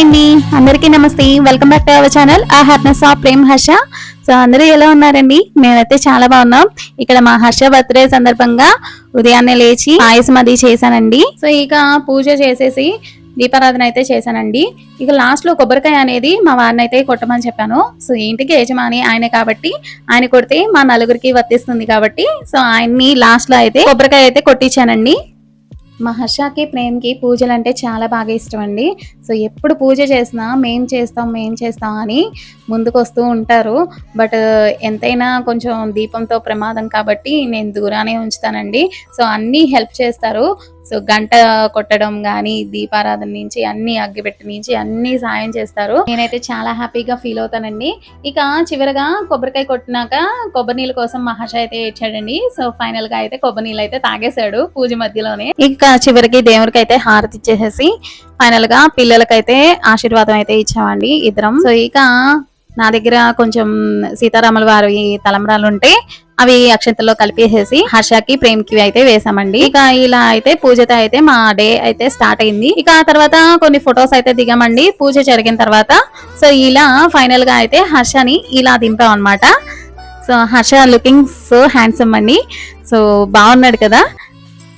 Hi అండి, అందరికీ నమస్తే. Welcome back to our channel ఆ happiness of Prem Harsha. So అందరూ ఎలా ఉన్నారండి? మేమైతే చాలా బాగున్నాం. ఇక్కడ మా హర్ష బర్త్డే సందర్భంగా ఉదయాన్నే లేచి పాయసం అది చేశానండి. సో ఇక పూజ చేసేసి దీపారాధన అయితే చేశానండి. ఇక లాస్ట్ లో కొబ్బరికాయ అనేది మా వారిని అయితే కొట్టమని చెప్పాను. సో ఇంటికి యజమాని ఆయనే కాబట్టి ఆయన కొడితే మా నలుగురికి వర్తిస్తుంది కాబట్టి సో ఆయన్ని లాస్ట్ లో అయితే కొబ్బరికాయ అయితే కొట్టించానండి. మా హర్షకి ప్రేమ్కి పూజలు అంటే చాలా బాగా ఇష్టం అండి. సో ఎప్పుడు పూజ చేసినా మేం చేస్తాం అని ముందుకు వస్తూ ఉంటారు. బట్ ఎంతైనా కొంచెం దీపంతో ప్రమాదం కాబట్టి నేను దూరానే ఉంచుతానండి. సో అన్నీ హెల్ప్ చేస్తారు. సో గంట కొట్టడం కానీ దీపారాధన నుంచి అన్ని అగ్గిపెట్టి నుంచి అన్ని సాయం చేస్తారు. నేనైతే చాలా హ్యాపీగా ఫీల్ అవుతానండి. ఇక చివరగా కొబ్బరికాయ కొట్టినాక కొబ్బరి నీళ్ళ కోసం మా హర్ష అయితే ఇచ్చాడండి. సో ఫైనల్ గా అయితే కొబ్బరి నీళ్ళు అయితే తాగేశాడు పూజ మధ్యలోనే. ఇక చివరికి దేవుడికి అయితే హారతి ఇచ్చేసేసి ఫైనల్ గా పిల్లలకైతే ఆశీర్వాదం అయితే ఇచ్చామండి ఇద్దరం. సో ఇక నా దగ్గర కొంచెం సీతారాముల వారి తలంబ్రాలు ఉంటే అవి అక్షంతల్లో కలిపేసేసి హర్షకి ప్రేమ్కి అయితే వేసామండి. ఇక ఇలా అయితే పూజతో అయితే మా డే అయితే స్టార్ట్ అయింది. ఇక ఆ తర్వాత కొన్ని ఫొటోస్ అయితే దిగామండి పూజ జరిగిన తర్వాత. సో ఇలా ఫైనల్ గా అయితే హర్షని ఇలా దింపాం అనమాట. So Harsha looking so handsome అండి. సో బాగున్నాడు కదా.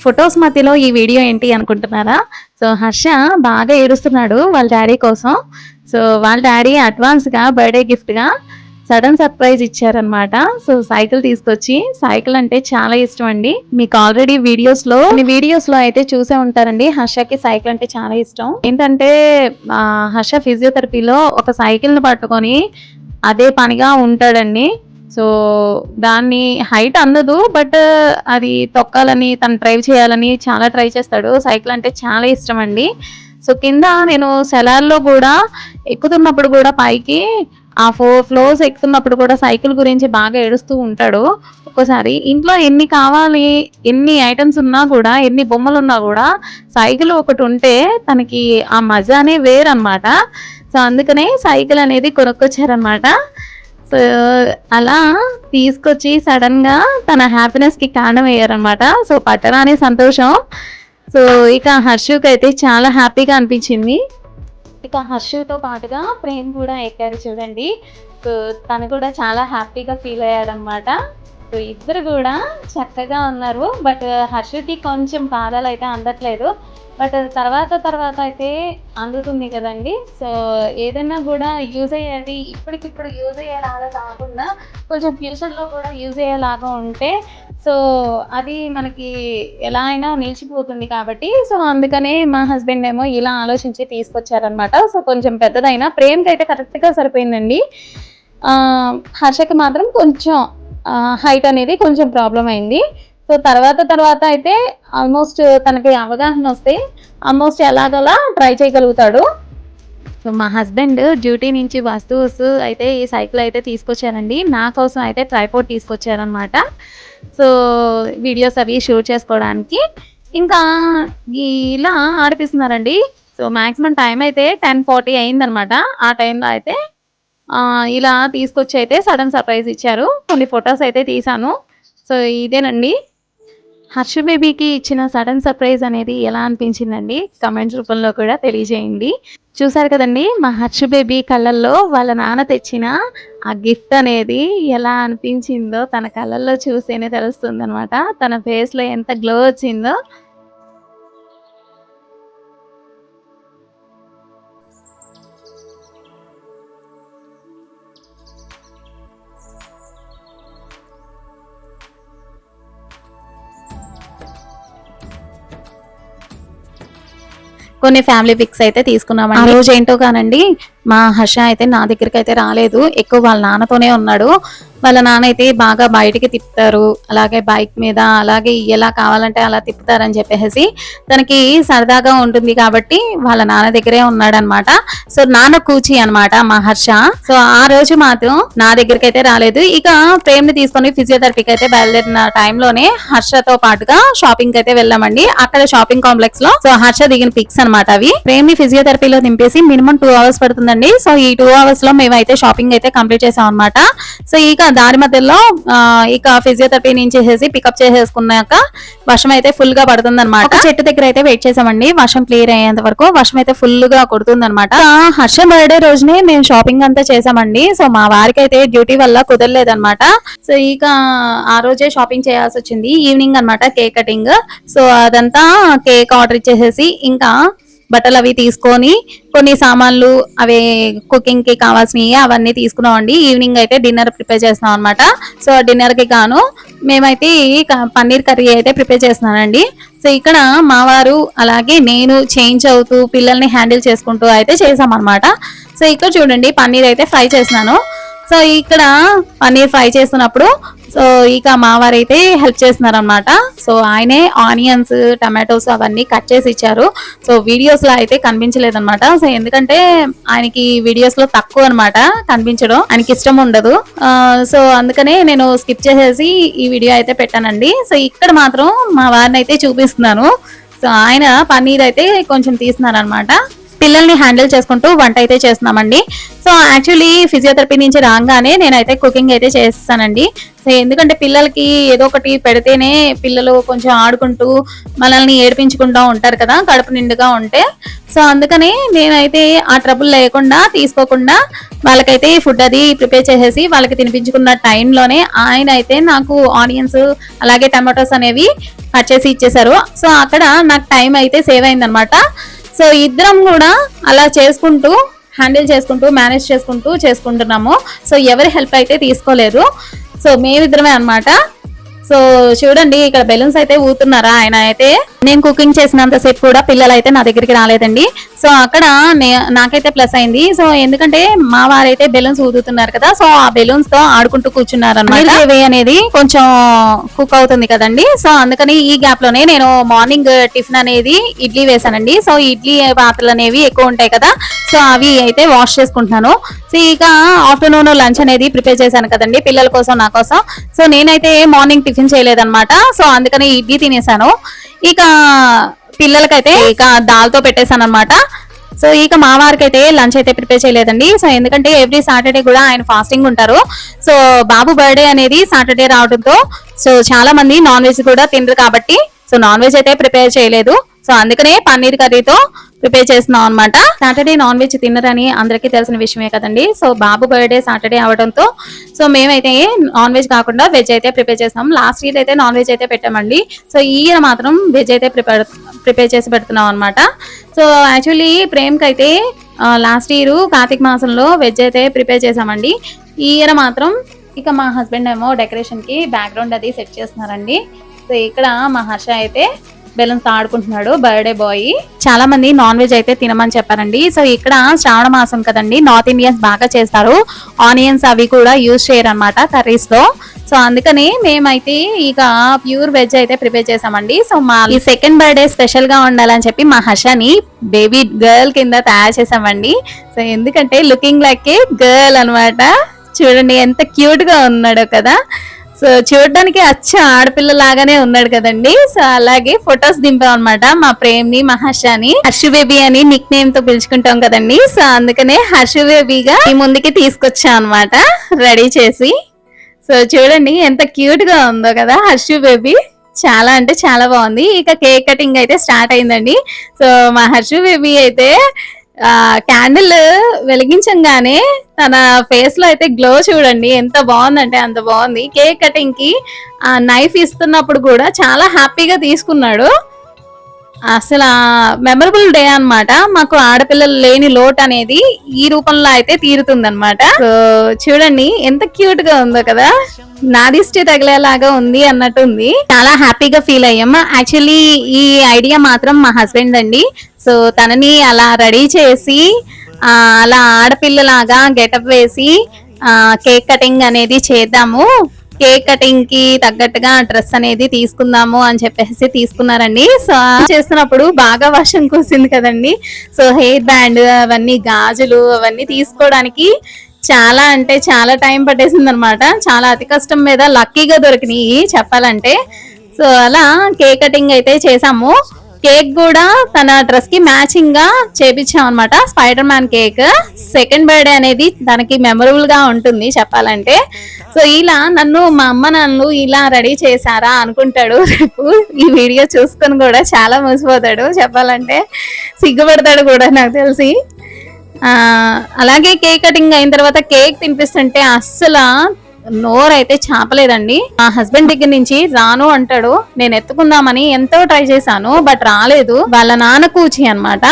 ఫొటోస్ మధ్యలో ఈ వీడియో ఏంటి అనుకుంటున్నారా? సో హర్ష బాగా ఏడుస్తున్నాడు వాళ్ళ డాడీ కోసం. సో వాళ్ళ డాడీ అడ్వాన్స్ గా బర్త్డే గిఫ్ట్ గా సడన్ సర్ప్రైజ్ ఇచ్చారనమాట. సో సైకిల్ తీసుకొచ్చి, సైకిల్ అంటే చాలా ఇష్టం అండి. మీకు ఆల్రెడీ వీడియోస్ లో అయితే చూసే ఉంటారండి. హర్షకి సైకిల్ అంటే చాలా ఇష్టం. ఏంటంటే హర్ష ఫిజియోథెరపీలో ఒక సైకిల్ ని పట్టుకొని అదే పనిగా ఉంటాడండి. సో దాన్ని హైట్ అందదు, బట్ అది తొక్కాలని తను డ్రైవ్ చేయాలని చాలా ట్రై చేస్తాడు. సైకిల్ అంటే చాలా ఇష్టం అండి. సో కింద నేను సెలార్లో కూడా ఎక్కుతున్నప్పుడు కూడా పైకి ఆ 4 floors ఎక్కుతున్నప్పుడు కూడా సైకిల్ గురించి బాగా ఏడుస్తూ ఉంటాడు. ఒక్కోసారి ఇంట్లో ఎన్ని కావాలి, ఎన్ని ఐటమ్స్ ఉన్నా కూడా, ఎన్ని బొమ్మలు ఉన్నా కూడా సైకిల్ ఒకటి ఉంటే తనకి ఆ మజానే వేరనమాట. సో అందుకనే సైకిల్ అనేది కొనుక్కొచ్చారనమాట. సో అలా తీసుకొచ్చి సడన్ గా తన హ్యాపీనెస్ కి కారణం అయ్యారనమాట. సో పట్టరాని సంతోషం. సో ఇక హర్షుకి అయితే చాలా హ్యాపీగా అనిపించింది. ఇక హర్షుతో పాటుగా ప్రేమ్ కూడా ఎక్కారు చూడండి. సో తను కూడా చాలా హ్యాపీగా ఫీల్ అయ్యాడనమాట. సో ఇద్దరు కూడా చక్కగా ఉన్నారు. బట్ హర్షుకి కొంచెం పాదాలు అయితే అందట్లేదు. బట్ తర్వాత అయితే అందుతుంది కదండి. సో ఏదైనా కూడా యూజ్ అయ్యేది ఇప్పటికిప్పుడు యూజ్ అయ్యేలాగా కాకుండా కొంచెం ఫ్యూచర్లో కూడా యూజ్ అయ్యేలాగా ఉంటే సో అది మనకి ఎలా అయినా నిలిచిపోతుంది కాబట్టి సో అందుకనే మా హస్బెండ్ ఏమో ఇలా ఆలోచించి తీసుకొచ్చారనమాట. సో కొంచెం పెద్దదైనా ప్రేమ్కి అయితే కరెక్ట్గా సరిపోయిందండి. హర్షకి మాత్రం కొంచెం హైట్ అనేది కొంచెం ప్రాబ్లం అయింది. సో తర్వాత అయితే ఆల్మోస్ట్ తనకి అవగాహన వస్తే ఆల్మోస్ట్ ఎలాగలా ట్రై చేయగలుగుతాడు. సో మా హస్బెండ్ డ్యూటీ నుంచి వస్తూ అయితే ఈ సైకిల్ అయితే తీసుకొచ్చారండి. నా కోసం అయితే ట్రైపోర్డ్ తీసుకొచ్చారనమాట. సో వీడియోస్ అవి షూట్ చేసుకోవడానికి ఇంకా ఇలా ఆడిపిస్తున్నారండి. సో మ్యాక్సిమం టైం అయితే 10:40 అయిందనమాట. ఆ టైంలో అయితే ఇలా తీసుకొచ్చి అయితే సడన్ సర్ప్రైజ్ ఇచ్చారు. కొన్ని ఫొటోస్ అయితే తీసాను. సో ఇదేనండి హర్ష బేబీకి ఇచ్చిన సడన్ సర్ప్రైజ్ అనేది ఎలా అనిపించిందండి కమెంట్స్ రూపంలో కూడా తెలియజేయండి. చూసారు కదండి మా హర్ష బేబీ కళ్ళల్లో వాళ్ళ నాన్న తెచ్చిన ఆ గిఫ్ట్ అనేది ఎలా అనిపించిందో తన కళ్ళల్లో చూస్తేనే తెలుస్తుంది అనమాట. తన ఫేస్లో ఎంత గ్లో వచ్చిందో. కొన్ని ఫ్యామిలీ పిక్స్ అయితే తీసుకున్నామండి. ఆ రోజు ఏంటో కానండి మా హర్ష అయితే నా దగ్గరికి అయితే రాలేదు. ఎక్కువ వాళ్ళ నాన్నతోనే ఉన్నాడు. వాళ్ళ నాన్న అయితే బాగా బయటికి తిప్పుతారు, అలాగే బైక్ మీద అలాగే ఎలా కావాలంటే అలా తిప్పుతారని చెప్పేసి తనకి సరదాగా ఉంటుంది కాబట్టి వాళ్ళ నాన్న దగ్గరే ఉన్నాడనమాట. సో నాన్న కూచి అనమాట మా హర్ష. సో ఆ రోజు మాత్రం నా దగ్గరికి అయితే రాలేదు. ఇక ప్రేమ్ ని తీసుకొని ఫిజియోథెరపీకి అయితే బయలుదేరిన టైంలోనే హర్షతో పాటుగా షాపింగ్ అయితే వెళ్ళామండి. అక్కడ షాపింగ్ కాంప్లెక్స్ లో సో హర్ష దిగిన పిక్స్ అనమాట అవి. ప్రేమ్ ని ఫిజియోథెరపీలో దింపేసి మినిమం 2 hours పడుతుందండి. సో ఈ 2 hours లో మేమైతే షాపింగ్ అయితే కంప్లీట్ చేసాం అనమాట. సో ఇక దారి మధ్యలో ఇక ఫిజియోథెరపీ నుంచి పికప్ చేసేసుకున్నాక వర్షం అయితే ఫుల్ గా పడుతుంది అనమాట. చెట్టు దగ్గర అయితే వెయిట్ చేసామండి వర్షం క్లియర్ అయ్యేంత వరకు. వర్షం అయితే ఫుల్ గా కొడుతుంది అనమాట. హర్ష బర్త్డే రోజునే మేము షాపింగ్ అంతా చేసామండి. సో మా వారికి అయితే డ్యూటీ వల్ల కుదరలేదన్నమాట. సో ఇక ఆ రోజే షాపింగ్ చేయాల్సి వచ్చింది. ఈవినింగ్ అన్నమాట కేక్ కటింగ్. సో అదంతా కేక్ ఆర్డర్ ఇచ్చేసేసి ఇంకా బట్టలు అవి తీసుకొని కొన్ని సామాన్లు అవి కుకింగ్ కి కావాల్సినవి అవన్నీ తీసుకున్నామండి. ఈవినింగ్ అయితే డిన్నర్ ప్రిపేర్ చేస్తున్నాం అనమాట. సో డిన్నర్ కి గాను మేమైతే పన్నీర్ కర్రీ అయితే ప్రిపేర్ చేస్తున్నానండి. సో ఇక్కడ మా వారు అలాగే నేను చేంజ్ అవుతూ పిల్లల్ని హ్యాండిల్ చేసుకుంటూ అయితే చేసాం అనమాట. సో ఇక్కడ చూడండి పన్నీర్ అయితే ఫ్రై చేస్తున్నాను. సో ఇక్కడ పన్నీర్ ఫ్రై చేస్తున్నప్పుడు సో ఇక మా వారైతే హెల్ప్ చేస్తున్నారు అనమాట. సో ఆయనే ఆనియన్స్ టమాటోస్ అవన్నీ కట్ చేసి ఇచ్చారు. సో వీడియోస్ లో అయితే కనిపించలేదు అనమాట. సో ఎందుకంటే ఆయనకి వీడియోస్ లో తక్కువ అనమాట కనిపించడం, ఆయనకి ఇష్టం ఉండదు. సో అందుకనే నేను స్కిప్ చేసేసి ఈ వీడియో అయితే పెట్టానండి. సో ఇక్కడ మాత్రం మా వారిని అయితే చూపిస్తున్నాను. సో ఆయన పన్నీర్ అయితే కొంచెం తీస్తున్నారు అనమాట. పిల్లల్ని హ్యాండిల్ చేసుకుంటూ వంట అయితే చేస్తున్నామండి. సో యాక్చువల్లీ ఫిజియోథెరపీ నుంచి రాగానే నేనైతే కుకింగ్ అయితే చేస్తానండి. సో ఎందుకంటే పిల్లలకి ఏదో ఒకటి పెడితేనే పిల్లలు కొంచెం ఆడుకుంటూ మనల్ని ఏడిపించుకుంటూ ఉంటారు కదా కడుపు నిండుగా ఉంటే. సో అందుకని నేనైతే ఆ ట్రబుల్ లేకుండా తీసుకోకుండా వాళ్ళకైతే ఫుడ్ అది ప్రిపేర్ చేసేసి వాళ్ళకి తినిపించుకున్న టైంలోనే ఆయన అయితే నాకు ఆనియన్స్ అలాగే టమాటోస్ అనేవి కట్ చేసి ఇచ్చేసారు. సో అక్కడ నాకు టైం అయితే సేవ్ అయిందనమాట. సో ఇద్దరం కూడా అలా చేసుకుంటూ హ్యాండిల్ చేసుకుంటూ మేనేజ్ చేసుకుంటున్నాము. సో ఎవరి హెల్ప్ అయితే తీసుకోలేదు. సో మేమిద్దరమే అన్నమాట. సో చూడండి ఇక్కడ బెలూన్స్ అయితే ఊతున్నారా ఆయన అయితే. నేను కుకింగ్ చేసినంతసేపు కూడా పిల్లలు అయితే నా దగ్గరికి రాలేదండి. సో అక్కడ నాకైతే ప్లస్ అయింది. సో ఎందుకంటే మా వారైతే బెలూన్స్ ఊదుతున్నారు కదా. సో ఆ బెలూన్స్ తో ఆడుకుంటూ కూర్చున్నారు అన్నమాట. అనేది కొంచెం కుక్ అవుతుంది కదండి. సో అందుకని ఈ గ్యాప్ లోనే నేను మార్నింగ్ టిఫిన్ అనేది ఇడ్లీ వేసానండి. సో ఇడ్లీ పాత్రలు అనేవి ఎక్కువ ఉంటాయి కదా. సో అవి అయితే వాష్ చేసుకుంటున్నాను. సో ఇక ఆఫ్టర్నూన్ లంచ్ అనేది ప్రిపేర్ చేశాను కదండి పిల్లల కోసం నా కోసం. సో నేనైతే మార్నింగ్ టిఫిన్ చేయలేదన్నమాట. సో అందుకని ఇడ్లీ తినేసాను. ఇక పిల్లలకైతే ఇక దాల్తో పెట్టేశాను అనమాట. సో ఇక మా వారికి అయితే లంచ్ అయితే ప్రిపేర్ చేయలేదండి. సో ఎందుకంటే ఎవ్రీ సాటర్డే కూడా ఆయన ఫాస్టింగ్ ఉంటారు. సో బాబు బర్త్డే అనేది సాటర్డే రావడంతో సో చాలా మంది నాన్ వెజ్ కూడా తినరు కాబట్టి సో నాన్ వెజ్ అయితే ప్రిపేర్ చేయలేదు. సో అందుకనే పన్నీర్ కర్రీతో ప్రిపేర్ చేస్తున్నాం అనమాట. సాటర్డే నాన్ వెజ్ తిన్నరని అందరికీ తెలిసిన విషయమే కదండి. సో బాబు బర్త్డే సాటర్డే అవడంతో సో మేమైతే నాన్ వెజ్ కాకుండా వెజ్ అయితే ప్రిపేర్ చేస్తున్నాం. లాస్ట్ ఇయర్ అయితే నాన్ వెజ్ అయితే పెట్టామండి. సో ఈ ఇయర్ మాత్రం వెజ్ అయితే ప్రిపేర్ చేసి పెడుతున్నాం అనమాట. సో యాక్చువల్లీ ప్రేమ్కి అయితే లాస్ట్ ఇయర్ కార్తీక మాసంలో వెజ్ అయితే ప్రిపేర్ చేసామండి. ఈ ఇయర్ మాత్రం ఇక మా హస్బెండ్ ఏమో డెకరేషన్ కి బ్యాక్గ్రౌండ్ అది సెట్ చేస్తున్నారండి. సో ఇక్కడ మా హర్ష అయితే బెలూన్స్ ఆడుకుంటున్నాడు బర్త్డే బాయ్. చాలా మంది నాన్ వెజ్ అయితే తినమని చెప్పారండి. సో ఇక్కడ శ్రావణ మాసం కదండి, నార్త్ ఇండియన్స్ బాగా చేస్తారు. ఆనియన్స్ అవి కూడా యూజ్ చేయరు అనమాట కర్రీస్ లో. సో అందుకని మేమైతే ఇక ప్యూర్ వెజ్ అయితే ప్రిపేర్ చేసామండి. సో మా ఈ సెకండ్ బర్త్డే స్పెషల్ గా ఉండాలని చెప్పి మా హర్షని బేబీ గర్ల్ కింద తయారు చేసామండి. సో ఎందుకంటే లుకింగ్ లైక్ ఏ గర్ల్ అనమాట. చూడండి ఎంత క్యూట్ గా ఉన్నాడో కదా. సో చూడడానికి అచ్చ ఆడపిల్ల లాగానే ఉన్నాడు కదండి. సో అలాగే ఫొటోస్ దింపాం అనమాట మా ప్రేమ్ని మా హర్షని. హర్షు బేబీ అని నిక్ నేమ్ తో పిలుచుకుంటాం కదండి. సో అందుకనే హర్షు బేబీగా ఈ ముందుకి తీసుకొచ్చాం అనమాట రెడీ చేసి. సో చూడండి ఎంత క్యూట్ గా ఉందో కదా హర్షు బేబీ. చాలా అంటే చాలా బాగుంది. ఇక కేక్ కటింగ్ అయితే స్టార్ట్ అయిందండి. సో మా హర్షు బేబీ అయితే క్యాండిల్ వెలిగించంగానే తన ఫేస్ లో అయితే గ్లో చూడండి ఎంత బాగుందంటే అంత బాగుంది. కేక్ కటింగ్ కి ఆ నైఫ్ ఇస్తున్నప్పుడు కూడా చాలా హ్యాపీగా తీసుకున్నాడు. అసలు మెమరబుల్ డే అన్నమాట. మాకు ఆడపిల్లలు లేని లోటు అనేది ఈ రూపంలో అయితే తీరుతుంది అనమాట. సో చూడండి ఎంత క్యూట్ గా ఉందో కదా. నా దిష్టి తగిలేలాగా ఉంది అన్నట్టు ఉంది. చాలా హ్యాపీగా ఫీల్ అయ్యాం. యాక్చువల్లీ ఈ ఐడియా మాత్రం మా హస్బెండ్ అండి. సో తనని అలా రెడీ చేసి అలా ఆడపిల్లలాగా గెటప్ వేసి కేక్ కటింగ్ అనేది చేద్దాము, కేక్ కటింగ్ కి తగ్గట్టుగా డ్రెస్ అనేది తీసుకుందాము అని చెప్పేసి తీసుకున్నారండి. సో చేస్తున్నప్పుడు బాగా వర్షం కురిసింది కదండి. సో హెయిర్ బ్యాండ్ అవన్నీ గాజులు అవన్నీ తీసుకోవడానికి చాలా అంటే చాలా టైం పట్టేసింది అనమాట. చాలా అతి కష్టం మీద లక్కీగా దొరికినాయి చెప్పాలంటే. సో అలా కేక్ కటింగ్ అయితే చేసాము. కేక్ కూడా తన డ్రెస్ కి మ్యాచింగ్ గా చేపించాం అనమాట. Spider man cake. Second birthday అనేది తనకి మెమరబుల్ గా ఉంటుంది చెప్పాలంటే. సో ఇలా నన్ను మా అమ్మ నాన్నలు ఇలా రెడీ చేశారా అనుకుంటాడు. రేపు ఈ వీడియో చూసుకొని కూడా చాలా మోసిపోతాడు చెప్పాలంటే, సిగ్గుపడతాడు కూడా నాకు తెలిసి. అలాగే కేక్ కటింగ్ అయిన తర్వాత కేక్ తినిపిస్తుంటే అస్సలు నోరైతే చాపలేదండి. మా హస్బెండ్ దగ్గర నుంచి రాను అంటాడు. నేను ఎత్తుకుందామని ఎంతో ట్రై చేశాను, బట్ రాలేదు. వాళ్ళ నాన్న కూచి అన్నమాట.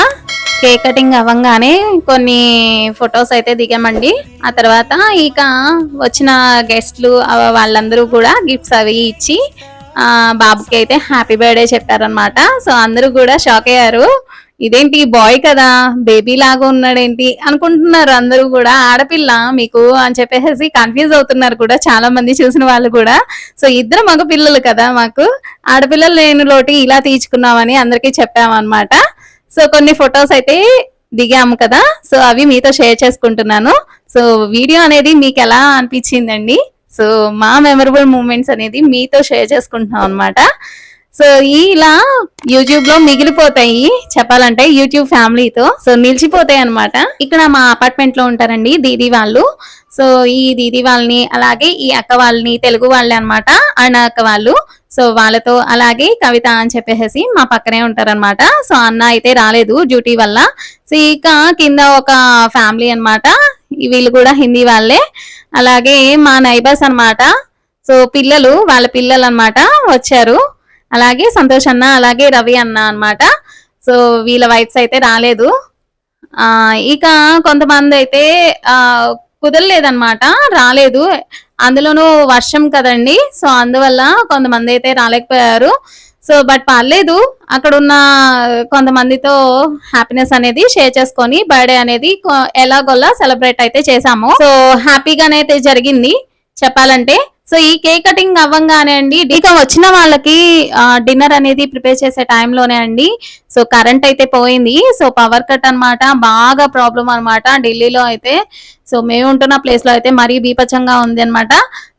కేక్ కటింగ్ అవ్వంగానే కొన్ని ఫొటోస్ అయితే దిగామండి. ఆ తర్వాత ఇక వచ్చిన గెస్ట్లు వాళ్ళందరూ కూడా గిఫ్ట్స్ అవి ఇచ్చి బాబుకి అయితే హ్యాపీ బర్త్డే చెప్పారనమాట. సో అందరూ కూడా షాక్ అయ్యారు. ఇదేంటి బాయ్ కదా బేబీ లాగా ఉన్నాడేంటి అనుకుంటున్నారు అందరూ కూడా. ఆడపిల్ల మీకు అని చెప్పేసి కన్ఫ్యూజ్ అవుతున్నారు కూడా చాలా మంది చూసిన వాళ్ళు కూడా. సో ఇద్దరు మగ పిల్లలు కదా, మాకు ఆడపిల్లలు లేని లోటి ఇలా తీర్చుకున్నామని అందరికీ చెప్పామన్నమాట. సో కొన్ని ఫొటోస్ అయితే దిగాము కదా, సో అవి మీతో షేర్ చేసుకుంటున్నాను. సో వీడియో అనేది మీకు ఎలా అనిపించిందండి? సో మా మెమరబుల్ మూమెంట్స్ అనేది మీతో షేర్ చేసుకుంటున్నాం అనమాట. సో ఇలా యూట్యూబ్ లో మిగిలిపోతాయి చెప్పాలంటే, యూట్యూబ్ ఫ్యామిలీతో సో నిలిచిపోతాయి అనమాట. ఇక్కడ మా అపార్ట్మెంట్ లో ఉంటారండి దీదీ వాళ్ళు. సో ఈ దీదీ వాళ్ళని అలాగే ఈ అక్క వాళ్ళని తెలుగు వాళ్ళే అనమాట, అన్న అక్క వాళ్ళు. సో వాళ్ళతో అలాగే కవిత అని చెప్పేసి మా పక్కనే ఉంటారనమాట. సో అన్న అయితే రాలేదు డ్యూటీ వల్ల. సో ఇక కింద ఒక ఫ్యామిలీ అనమాట, వీళ్ళు కూడా హిందీ వాళ్ళే. అలాగే మా నైబర్స్ అనమాట. సో పిల్లలు వాళ్ళ పిల్లలు అనమాట వచ్చారు. అలాగే సంతోష్ అన్న అలాగే రవి అన్న అనమాట. సో వీళ్ళ వైఫ్స్ అయితే రాలేదు. ఇక కొంతమంది అయితే కుదరలేదన్నమాట, రాలేదు. అందులోనూ వర్షం కదండి, సో అందువల్ల కొంతమంది అయితే రాలేకపోయారు. సో బట్ పర్లేదు, అక్కడ ఉన్న కొంతమందితో హ్యాపీనెస్ అనేది షేర్ చేసుకొని బర్త్డే అనేది ఎలాగోలా సెలబ్రేట్ అయితే చేసాము. సో హ్యాపీగానే అయితే జరిగింది చెప్పాలంటే. సో ఈ కేక్ కటింగ్ అవ్వంగానే అండి, ఇక వచ్చిన వాళ్ళకి డిన్నర్ అనేది ప్రిపేర్ చేసే టైంలోనే అండి సో కరెంట్ అయితే పోయింది. సో పవర్ కట్ అనమాట, బాగా ప్రాబ్లం అనమాట ఢిల్లీలో అయితే. సో మేము ఉంటున్న ప్లేస్ లో అయితే మరీ బీపచ్చంగా ఉంది అనమాట.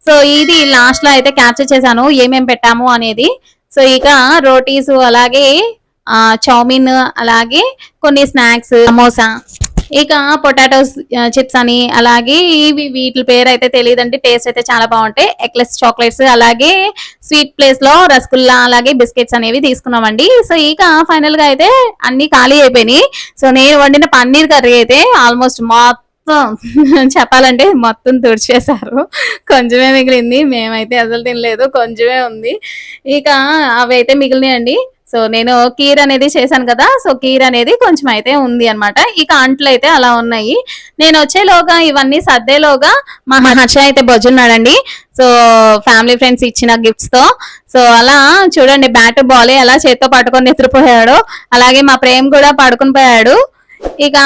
సో ఇది లాస్ట్ లో అయితే క్యాప్చర్ చేశాను ఏమేం పెట్టాము అనేది. సో ఇక రోటీస్ అలాగే చౌమిన్ అలాగే కొన్ని స్నాక్స్, సమోసా, ఇక పొటాటోస్ చిప్స్ అని అలాగే వీటి పేరు అయితే తెలియదండి. టేస్ట్ అయితే చాలా బాగుంటాయి. ఎక్లెస్ చాక్లెట్స్ అలాగే స్వీట్ ప్లేస్ లో రసగుల్లా అలాగే బిస్కెట్స్ అనేవి తీసుకున్నామండి. సో ఇక ఫైనల్ గా అయితే అన్ని ఖాళీ అయిపోయినాయి. సో నేను వండిన పన్నీర్ కర్రీ అయితే ఆల్మోస్ట్ మొత్తం చెప్పాలంటే మొత్తం తుడిచేశారు. కొంచెమే మిగిలింది, మేమైతే అసలు తినలేదు, కొంచెమే ఉంది. ఇక అవి అయితే మిగిలినాయండి. సో నేను కీర్ అనేది చేశాను కదా, సో కీర్ అనేది కొంచెం అయితే ఉంది అనమాట. ఇక అంట్లు అయితే అలా ఉన్నాయి. నేను వచ్చేలోగా ఇవన్నీ సర్దేలోగా మా హర్ష అయితే బొజ్జున్నాడండి. సో ఫ్యామిలీ ఫ్రెండ్స్ ఇచ్చిన గిఫ్ట్స్ తో. సో అలా చూడండి, బ్యాట్ బాల్ ఎలా చేత్తో పట్టుకొని నిద్రపోయాడు, అలాగే మా ప్రేమ్ కూడా పడుకుని పోయాడు. ఇక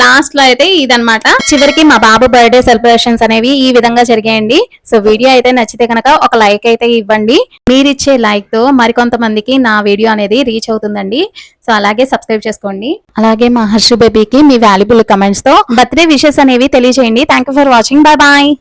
లాస్ట్ లో అయితే ఇదనమాట. చివరికి మా బాబు బర్త్డే సెలబ్రేషన్స్ అనేవి ఈ విధంగా జరిగాయండి. సో వీడియో అయితే నచ్చితే కనుక ఒక లైక్ అయితే ఇవ్వండి. మీరిచ్చే లైక్ తో మరికొంతమందికి నా వీడియో అనేది రీచ్ అవుతుందండి. సో అలాగే సబ్స్క్రైబ్ చేసుకోండి. అలాగే మా హర్షు బేబీకి మీ వాల్యుబుల్ కమెంట్స్ తో బర్త్డే విషెస్ అనేవి తెలియజేయండి. Thank you for watching. Bye bye.